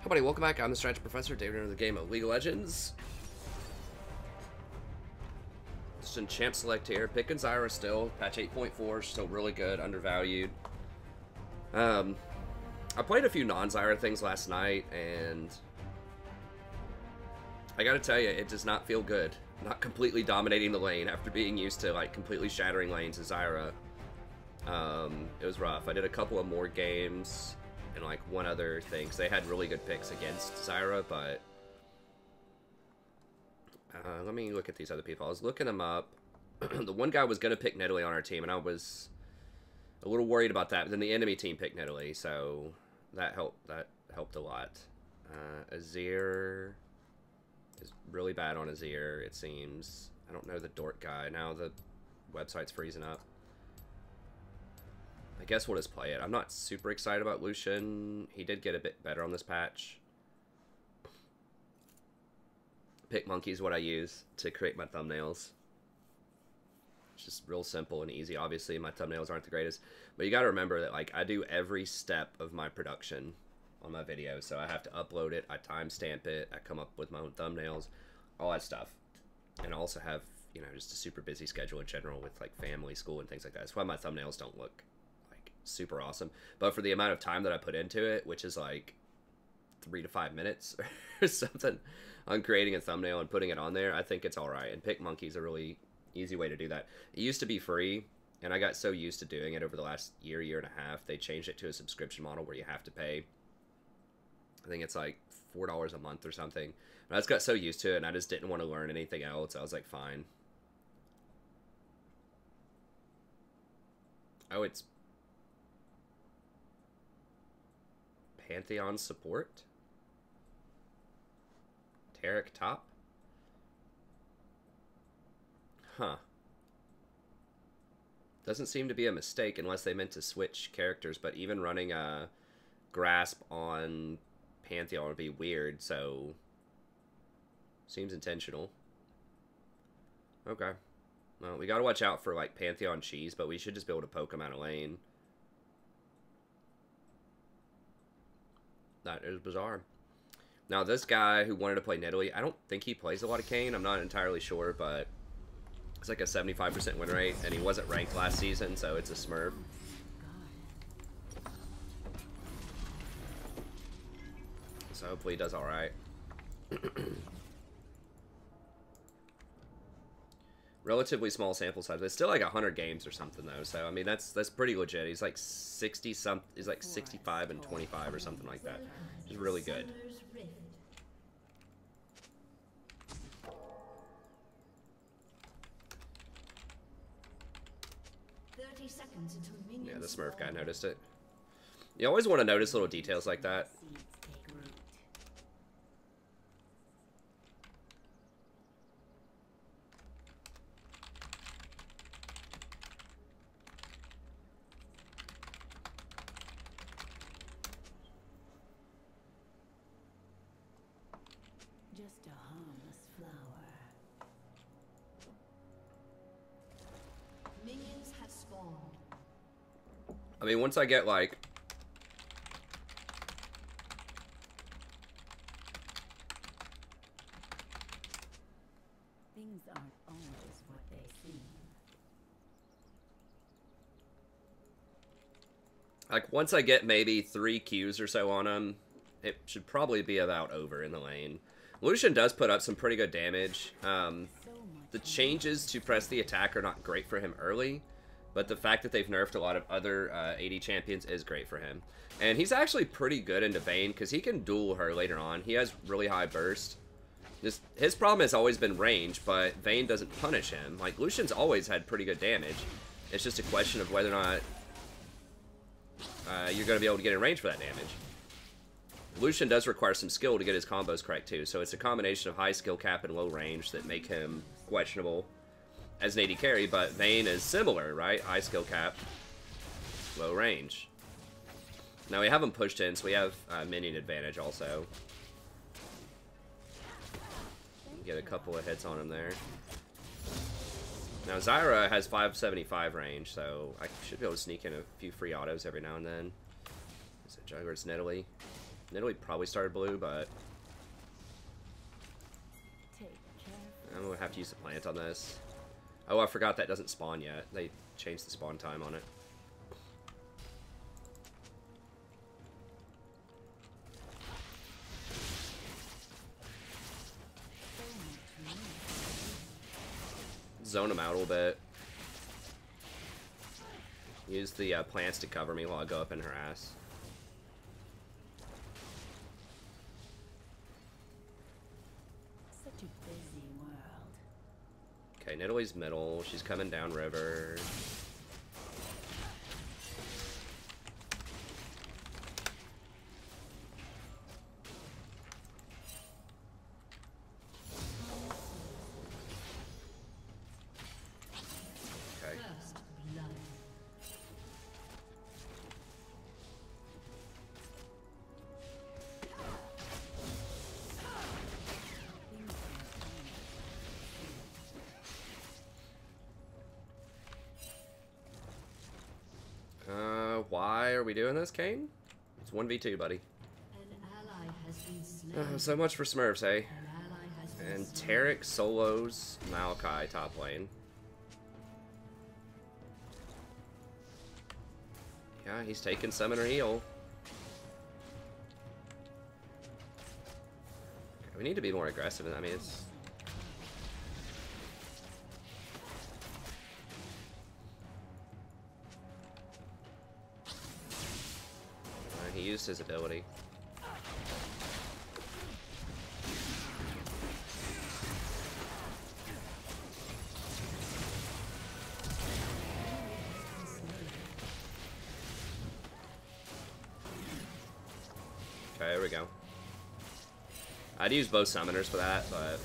Hi buddy, welcome back. I'm the Strategy Professor, David into the game of League of Legends. Just in Champ Select here. Picking Zyra still. Patch 8.4, still really good, undervalued. I played a few non-Zyra things last night, and I gotta tell you, it does not feel good. Not completely dominating the lane after being used to like completely shattering lanes as Zyra. It was rough. I did a couple of more games and like one other thing, because they had really good picks against Zyra, but let me look at these other people. I was looking them up. The one guy was going to pick Nidalee on our team, and I was a little worried about that, but then the enemy team picked Nidalee, so that helped a lot. Azir is really bad on Azir, it seems. I don't know the Dork guy. Now the website's freezing up. I guess we'll just play it. I'm not super excited about Lucian. He did get a bit better on this patch. Pick Monkey is what I use to create my thumbnails. It's just real simple and easy. Obviously, my thumbnails aren't the greatest. But you got to remember that like I do every step of my production on my video. So I have to upload it, I timestamp it, I come up with my own thumbnails, all that stuff. And I also have, you know, just a super busy schedule in general with like family, school, and things like that. That's why my thumbnails don't look super awesome, but for the amount of time that I put into it, which is like 3 to 5 minutes or something, on creating a thumbnail and putting it on there, I think it's all right. And Pick Monkey is a really easy way to do that. It used to be free, and I got so used to doing it over the last year and a half. They changed it to a subscription model where you have to pay, I think it's like $4 a month or something. And I just got so used to it, and I just didn't want to learn anything else. I was like, fine. Oh, it's Pantheon support. Tarek top. Huh. Doesn't seem to be a mistake unless they meant to switch characters, but even running a Grasp on Pantheon would be weird, so seems intentional. Okay. Well, we gotta watch out for like Pantheon cheese, but we should just be able to poke him out of lane. That is bizarre. Now, this guy who wanted to play Nidalee, I don't think he plays a lot of Kayn. I'm not entirely sure, but it's like a 75% win rate, and he wasn't ranked last season, so it's a smurf. So hopefully he does all right. Relatively small sample size, but it's still like 100 games or something though. So I mean that's pretty legit. He's like 60 some. He's like 65 and 25 or something like that. Which is really good. Yeah, the Smurf guy noticed it. You always want to notice little details like that. Just a harmless flower. Minions have spawned. I mean, once I get like things aren't always what they seem. once I get maybe 3 Qs or so on him, it should probably be about over in the lane. Lucian does put up some pretty good damage. The changes to press the attack are not great for him early, but the fact that they've nerfed a lot of other AD champions is great for him. And he's actually pretty good into Vayne, because he can duel her later on. He has really high burst. His problem has always been range, but Vayne doesn't punish him. Like, Lucian's always had pretty good damage. It's just a question of whether or not you're going to be able to get in range for that damage. Lucian does require some skill to get his combos correct too, so it's a combination of high skill cap and low range that make him questionable as an AD carry, but Vayne is similar, right? High skill cap, low range. Now we have him pushed in, so we have minion advantage also. Get a couple of hits on him there. Now Zyra has 575 range, so I should be able to sneak in a few free autos every now and then. Is it Jugger's Nidalee? Nidalee probably started blue, but Take care. I'm gonna have to use the plant on this. Oh, I forgot that doesn't spawn yet. They changed the spawn time on it. Zone them out a little bit. Use the plants to cover me while I go up in her ass. Such a busy world. Okay, Nidalee's middle. She's coming down river. Okay. First blood. Why are we doing this, Kane? It's 1v2, buddy. An ally has been slain. So much for Smurfs, hey? An ally has been And slain. Tarek solos Maokai top lane. Yeah, he's taking Summoner Heal. Okay, we need to be more aggressive. I mean, it's... he used his ability. Okay, there we go. I'd use both summoners for that, but...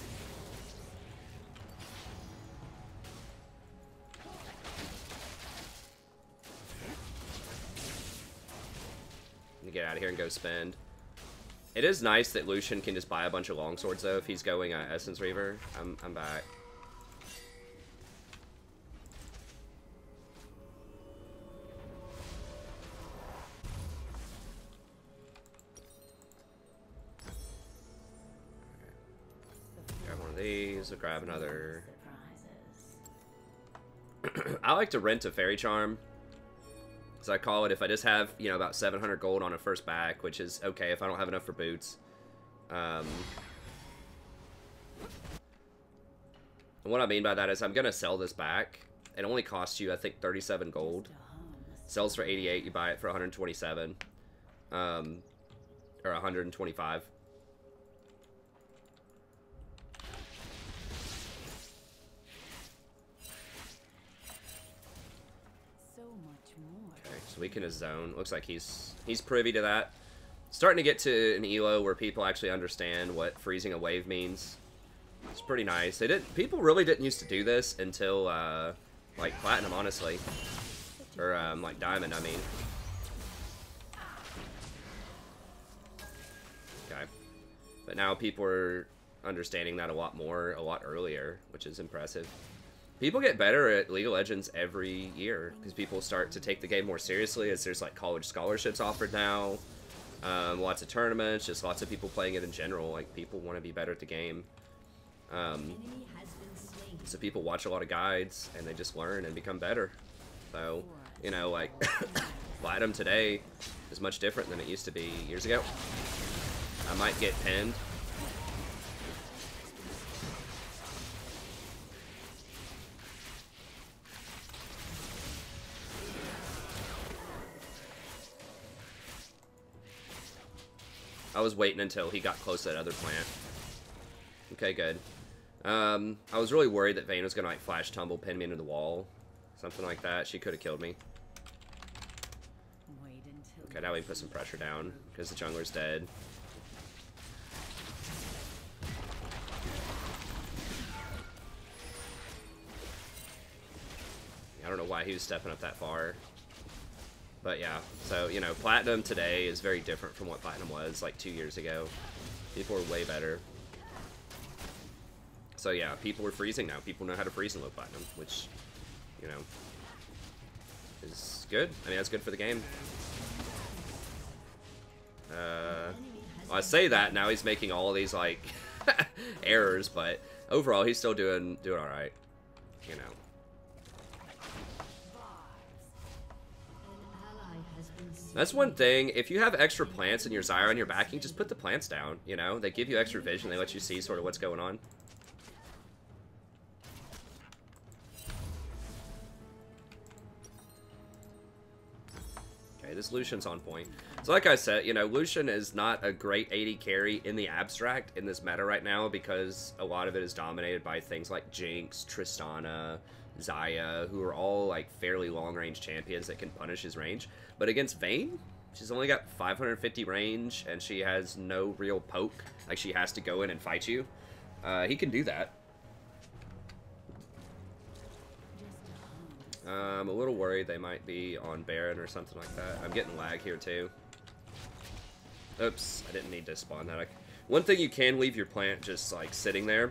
get out of here and go spend. It is nice that Lucian can just buy a bunch of longswords though if he's going Essence Reaver. I'm back. Grab one of these. We'll grab another. I like to rent a Fairy Charm. As I call it, if I just have, you know, about 700 gold on a first back, which is okay if I don't have enough for boots. And what I mean by that is I'm going to sell this back. It only costs you, I think, 37 gold. Sells for 88, you buy it for 127. Or 125. So we can just zone. Looks like he's privy to that. Starting to get to an elo where people actually understand what freezing a wave means. It's pretty nice. People really didn't used to do this until like Platinum, honestly, or like Diamond. I mean, okay, but now people are understanding that a lot more, a lot earlier, which is impressive. People get better at League of Legends every year because people start to take the game more seriously as there's like college scholarships offered now, lots of tournaments, just lots of people playing it in general. Like people want to be better at the game. So people watch a lot of guides and they just learn and become better. So, you know, like Platinum today is much different than it used to be years ago. I might get pinned. I was waiting until he got close to that other plant. Okay, good. I was really worried that Vayne was gonna like flash tumble, pin me into the wall, something like that. She could have killed me. Okay, now we put some pressure down because the jungler's dead. I don't know why he was stepping up that far. But yeah, so, you know, Platinum today is very different from what Platinum was like 2 years ago. People are way better. So yeah, people are freezing now. People know how to freeze in low Platinum, which, you know, is good. I mean, that's good for the game. I say that, now he's making all of these, like, errors, but overall, he's still doing alright. You know. That's one thing. If you have extra plants in your Zyra on your backing, just put the plants down, you know? They give you extra vision. They let you see sort of what's going on. Okay, this Lucian's on point. So like I said, you know, Lucian is not a great AD carry in the abstract in this meta right now because a lot of it is dominated by things like Jinx, Tristana, Xayah, who are all like fairly long-range champions that can punish his range. But against Vayne, she's only got 550 range and she has no real poke. Like, she has to go in and fight you. He can do that. I'm a little worried they might be on Baron or something like that. I'm getting lag here too. Oops, I didn't need to spawn that. One thing, you can leave your plant just like sitting there,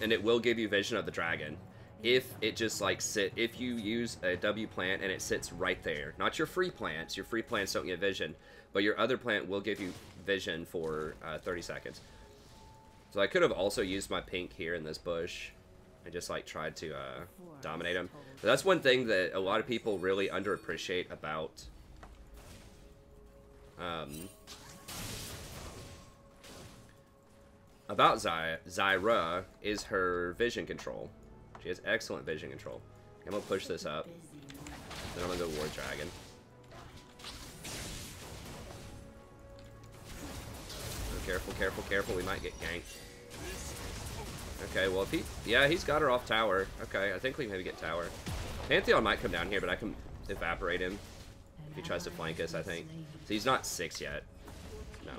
and it will give you vision of the dragon. If it just like if you use a W plant and it sits right there, not your free plants. Your free plants don't get vision, but your other plant will give you vision for 30 seconds. So I could have also used my pink here in this bush and just like tried to dominate him. But that's one thing that a lot of people really underappreciate about Zyra is her vision control. She has excellent vision control. I'm gonna push this up. Then I'm gonna go War Dragon. Oh, careful, careful, careful. We might get ganked. Okay, well, if he's got her off tower. Okay, I think we maybe get tower. Pantheon might come down here, but I can evaporate him if he tries to flank us, I think. So he's not 6 yet. No.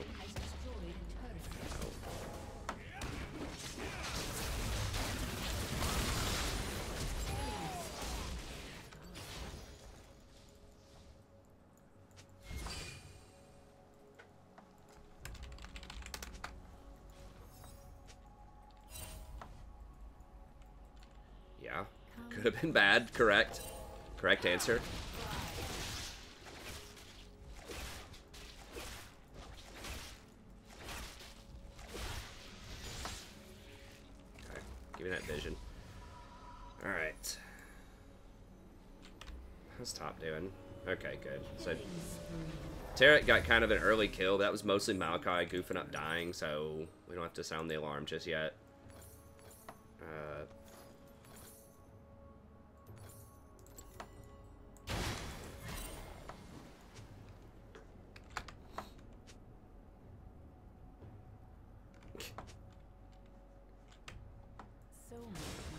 Yeah, could have been bad. Correct. Correct answer. Okay, give me that vision. Alright. How's top doing? Okay, good. So, Tarot got kind of an early kill. That was mostly Maokai goofing up dying, so we don't have to sound the alarm just yet.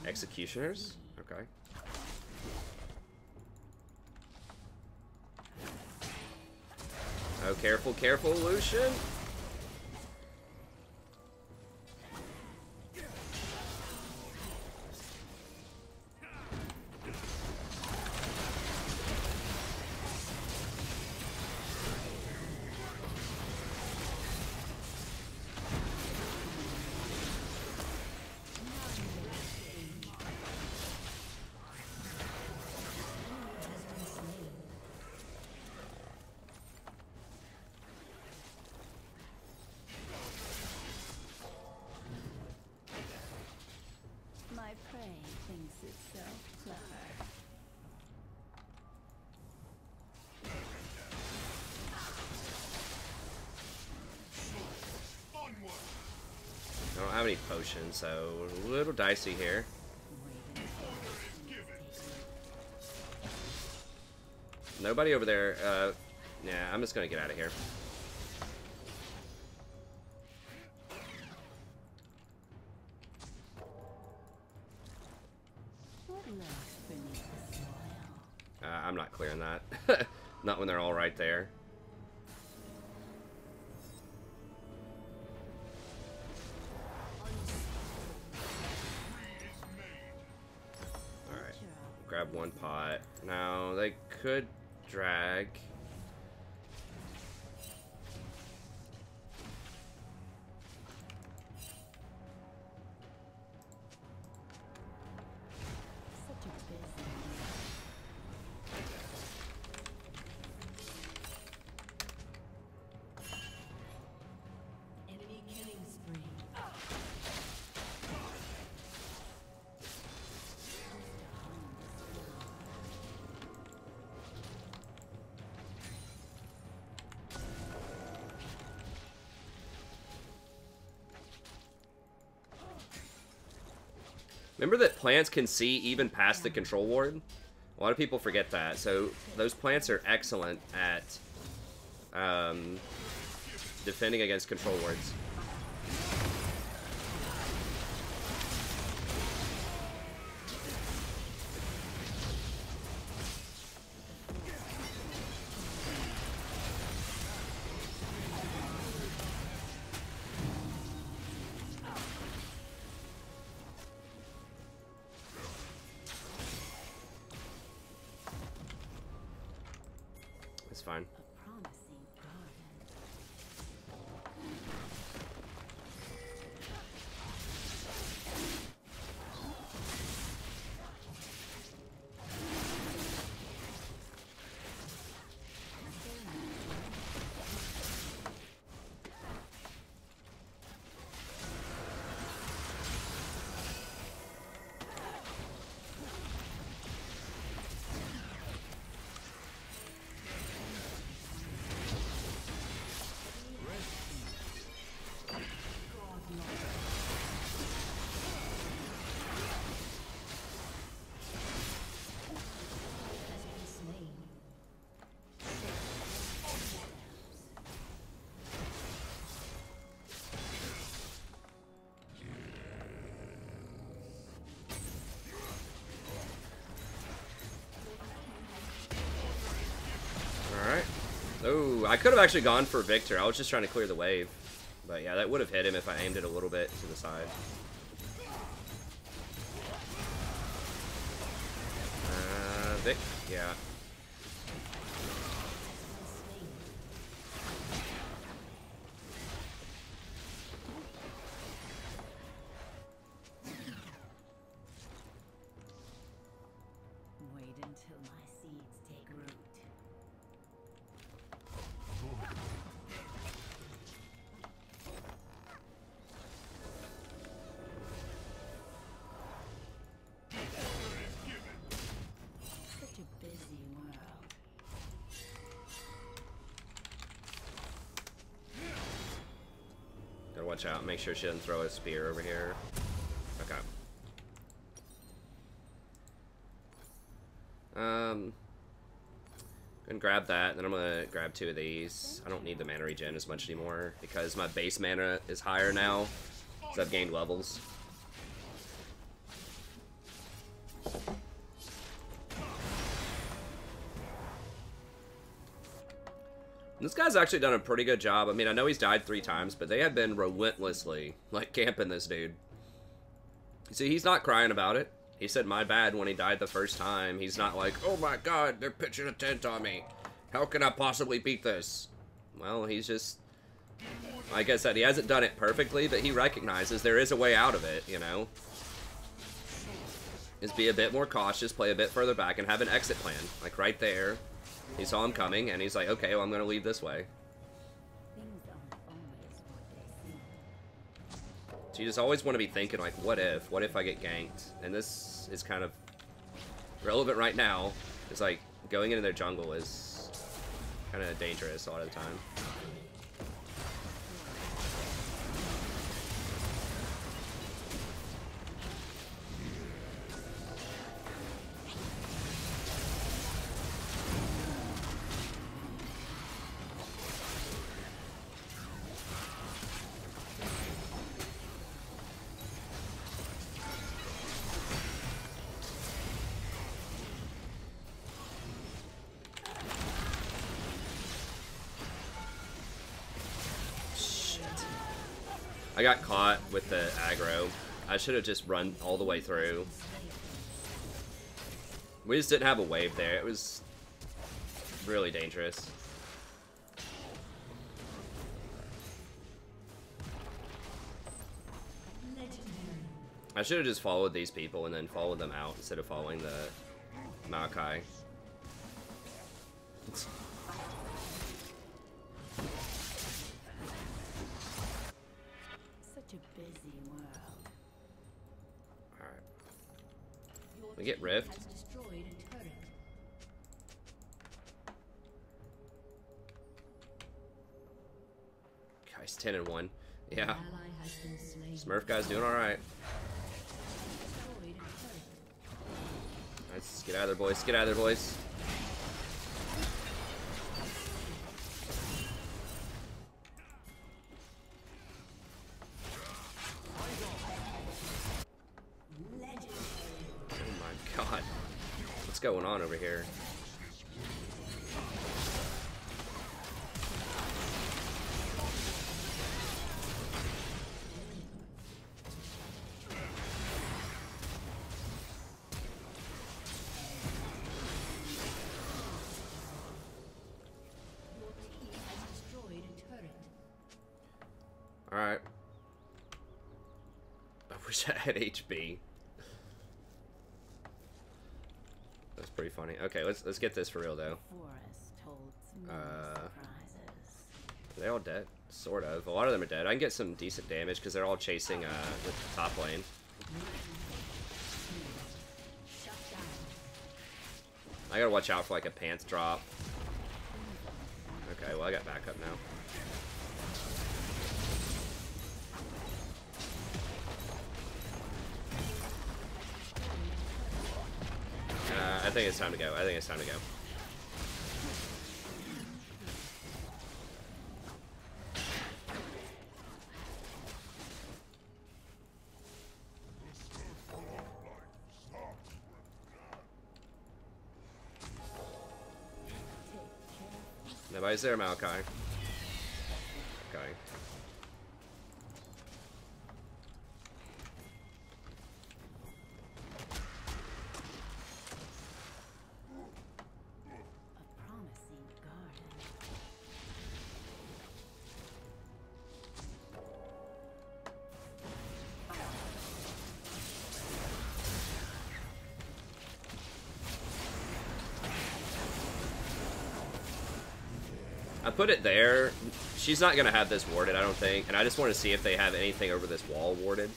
Executioners? Okay. Oh, careful, careful, Lucian! I don't have any potions, so a little dicey here. Nobody over there. Yeah, I'm just gonna get out of here. I'm not clearing that. Not when they're all right there. Alright. Grab one pot. Now, they could drag. Remember that plants can see even past the control ward? A lot of people forget that. So those plants are excellent at defending against control wards. It's fine. Oh, I could have actually gone for Victor. I was just trying to clear the wave. But yeah, that would have hit him if I aimed it a little bit to the side. Vic? Yeah. Wait until my seeds take root. Such a busy world. Gotta watch out. Make sure she doesn't throw a spear over here. Okay. Gonna grab that, then I'm gonna grab 2 of these. I don't need the mana regen as much anymore because my base mana is higher now, so I've gained levels. This guy's actually done a pretty good job. I mean, I know he's died 3 times, but they have been relentlessly, like, camping this dude. You see, he's not crying about it. He said, my bad, when he died the first time. He's not like, oh my god, they're pitching a tent on me. How can I possibly beat this? Well, he's just... Like I said, he hasn't done it perfectly, but he recognizes there is a way out of it, you know? Is be a bit more cautious, play a bit further back, and have an exit plan. Like, right there. He saw him coming, and he's like, okay, well, I'm going to leave this way. Things aren't always what they seem. So you just always want to be thinking, like, what if? What if I get ganked? And this is kind of relevant right now. It's like, going into their jungle is kind of dangerous a lot of the time. I got caught with the aggro. I should have just run all the way through. We just didn't have a wave there. It was really dangerous. I should have just followed these people and then followed them out instead of following the Maokai. We get Rift. Guys, 10-1. Yeah. Smurf guy's doing alright. Let's get out of there, boys. Get out of there, boys. Oh my god. What's going on over here? Alright. I wish I had HB. That's pretty funny. Okay, let's get this for real though. Are they all dead? Sort of. A lot of them are dead. I can get some decent damage because they're all chasing the top lane. I gotta watch out for like a pants drop. Okay, well I got backup now. I think it's time to go. I think it's time to go. Nobody's there, Maokai. Okay. I put it there. She's not going to have this warded, I don't think. And I just want to see if they have anything over this wall warded.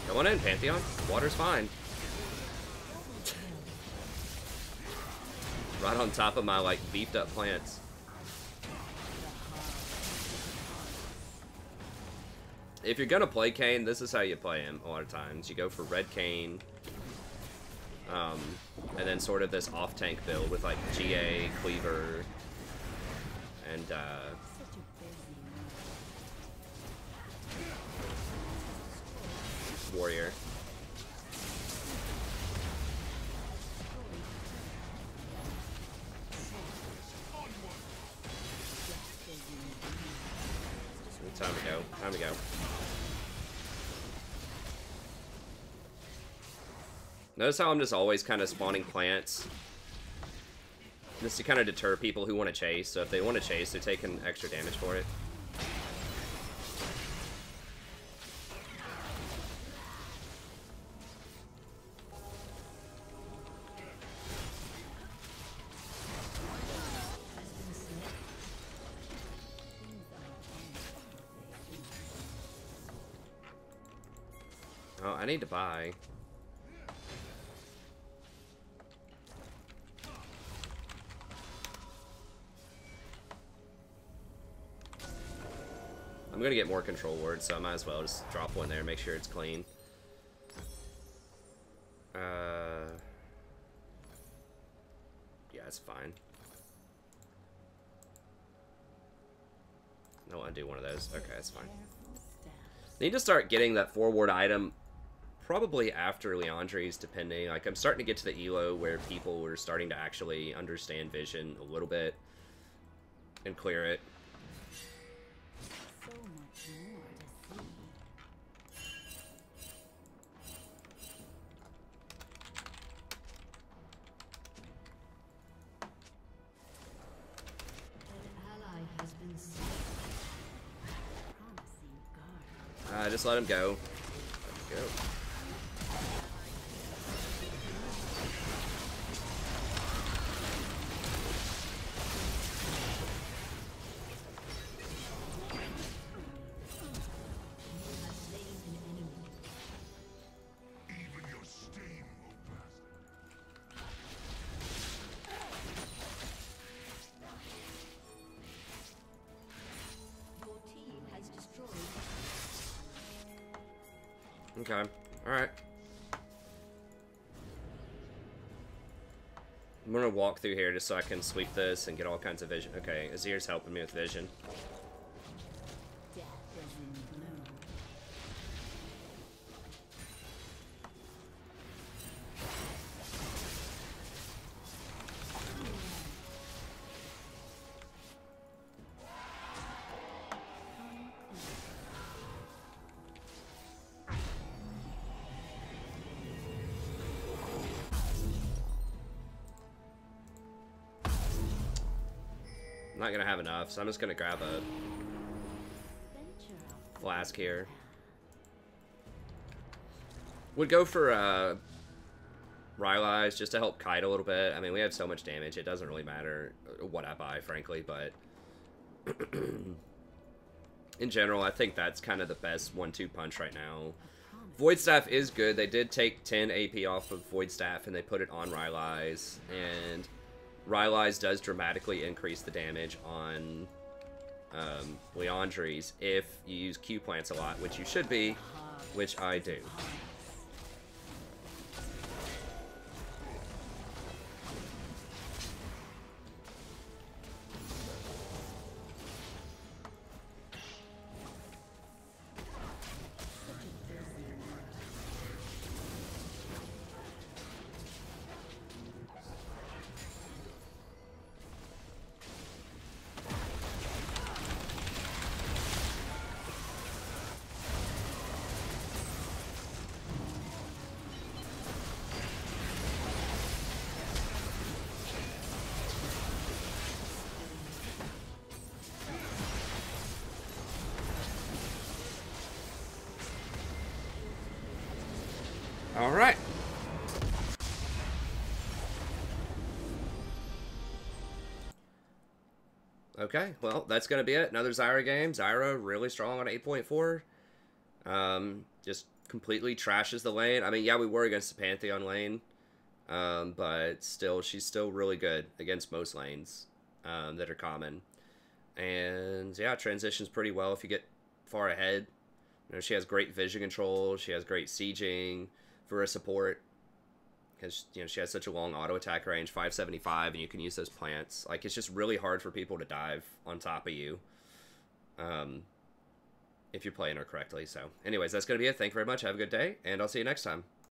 Go on in, Pantheon. Water's fine. Right on top of my, like, beefed up plants. If you're gonna play Kayn, this is how you play him a lot of times. You go for red Kayn, and then sort of this off-tank build with like GA, Cleaver, and Warrior. Time to go. Time to go. Notice how I'm just always kind of spawning plants. Just to kind of deter people who want to chase. So if they want to chase, they're taking extra damage for it. Oh, I need to buy. I'm gonna get more control wards, so I might as well just drop one there and make sure it's clean. Yeah, it's fine. No, I do one of those. Okay, that's fine. Need to start getting that forward item probably after Leandri's, depending. Like, I'm starting to get to the elo where people are starting to actually understand vision a little bit and clear it. So much more to see. An ally has been slain. Promising guard. Just let him go. Let him go. Okay. Alright. I'm gonna walk through here just so I can sweep this and get all kinds of vision. Okay, Azir's helping me with vision. Death is in bloom. I'm not gonna have enough, so I'm just gonna grab a flask here. Would go for Rylai's just to help kite a little bit. I mean, we have so much damage, it doesn't really matter what I buy, frankly, but in general, I think that's kind of the best 1-2 punch right now. Void Staff is good. They did take 10 AP off of Void Staff and they put it on Rylai's, and Rylai's does dramatically increase the damage on Leandri's if you use Q plants a lot, which you should be, which I do. All right. Okay, well, that's going to be it. Another Zyra game. Zyra really strong on 8.4. Just completely trashes the lane. I mean, yeah, we were against the Pantheon lane, but still, she's still really good against most lanes that are common. And, yeah, transitions pretty well if you get far ahead. You know, she has great vision control. She has great sieging for a support, because, you know, she has such a long auto attack range, 575, and you can use those plants. Like, it's just really hard for people to dive on top of you if you're playing her correctly. So anyways, that's going to be it. Thank you very much. Have a good day, and I'll see you next time.